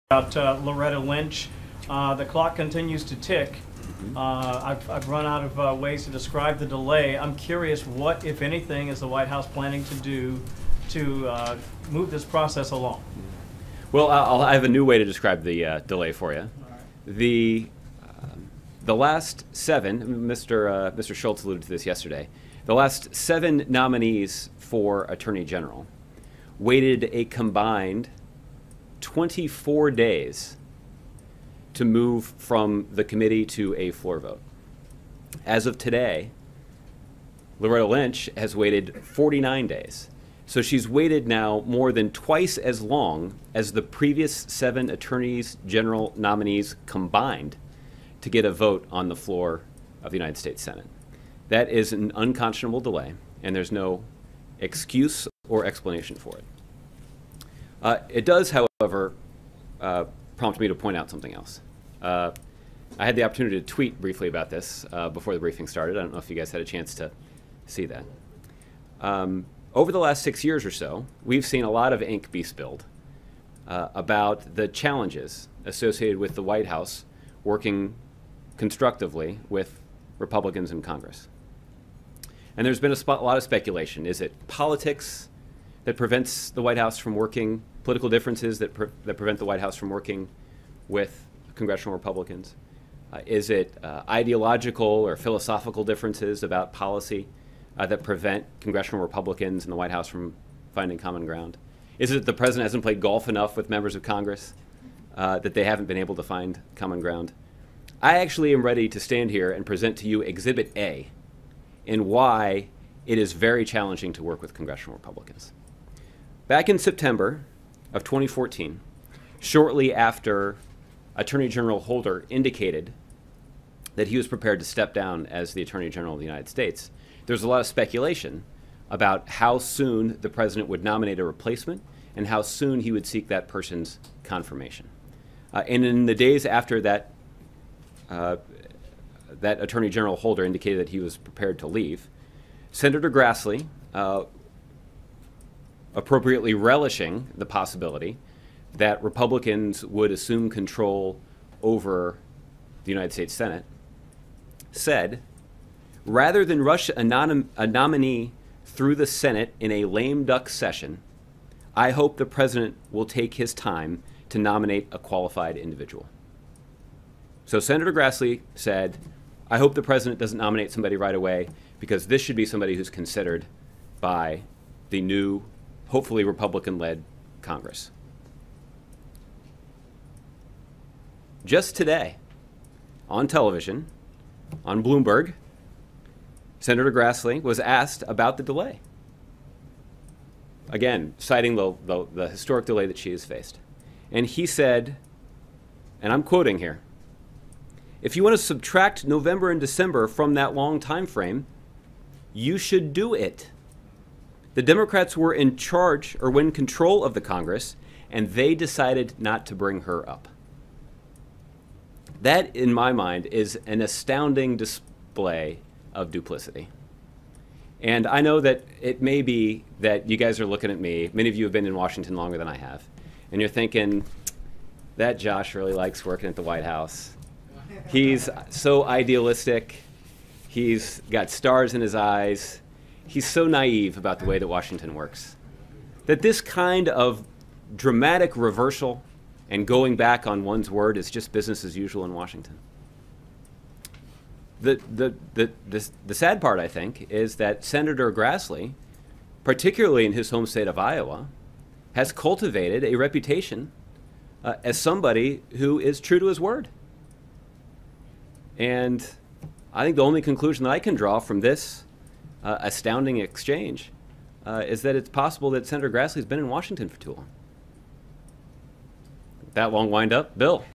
About Loretta Lynch. The clock continues to tick. I've run out of ways to describe the delay. I'm curious, what, if anything, is the White House planning to do to move this process along? Well, I have a new way to describe the delay for you. The last seven, Mr. Schultz alluded to this yesterday, the last 7 nominees for Attorney General waited a combined 24 days to move from the committee to a floor vote. As of today, Loretta Lynch has waited 49 days. So she's waited now more than twice as long as the previous 7 attorneys general nominees combined to get a vote on the floor of the United States Senate. That is an unconscionable delay, and there's no excuse or explanation for it. It does, however, prompt me to point out something else. I had the opportunity to tweet briefly about this before the briefing started. I don't know if you guys had a chance to see that. Over the last 6 years or so, we've seen a lot of ink be spilled about the challenges associated with the White House working constructively with Republicans in Congress. And there's been a lot of speculation. Is it politics that prevents the White House from working, political differences that prevent the White House from working with congressional Republicans? Is it ideological or philosophical differences about policy that prevent congressional Republicans in the White House from finding common ground? Is it the president hasn't played golf enough with members of Congress that they haven't been able to find common ground? I actually am ready to stand here and present to you Exhibit A in why it is very challenging to work with congressional Republicans. Back in September of 2014, shortly after Attorney General Holder indicated that he was prepared to step down as the Attorney General of the United States, there was a lot of speculation about how soon the president would nominate a replacement and how soon he would seek that person's confirmation. And in the days after that Attorney General Holder indicated that he was prepared to leave, Senator Grassley, appropriately relishing the possibility that Republicans would assume control over the United States Senate, said, rather than rush a nominee through the Senate in a lame duck session, I hope the president will take his time to nominate a qualified individual. So Senator Grassley said, I hope the president doesn't nominate somebody right away, because this should be somebody who's considered by the new, hopefully Republican-led Congress. Just today, on television, on Bloomberg, Senator Grassley was asked about the delay. Again, citing the historic delay that she has faced. And he said, and I'm quoting here, if you want to subtract November and December from that long time frame, you should do it. The Democrats were in charge or were in control of the Congress, and they decided not to bring her up. That, in my mind, is an astounding display of duplicity. And I know that it may be that you guys are looking at me, many of you have been in Washington longer than I have, and you're thinking, that Josh really likes working at the White House. He's so idealistic. He's got stars in his eyes. He's so naive about the way that Washington works. That this kind of dramatic reversal and going back on one's word is just business as usual in Washington. The sad part, I think, is that Senator Grassley, particularly in his home state of Iowa, has cultivated a reputation as somebody who is true to his word. And I think the only conclusion that I can draw from this astounding exchange is that it's possible that Senator Grassley's been in Washington for too long. That long wind up, Bill.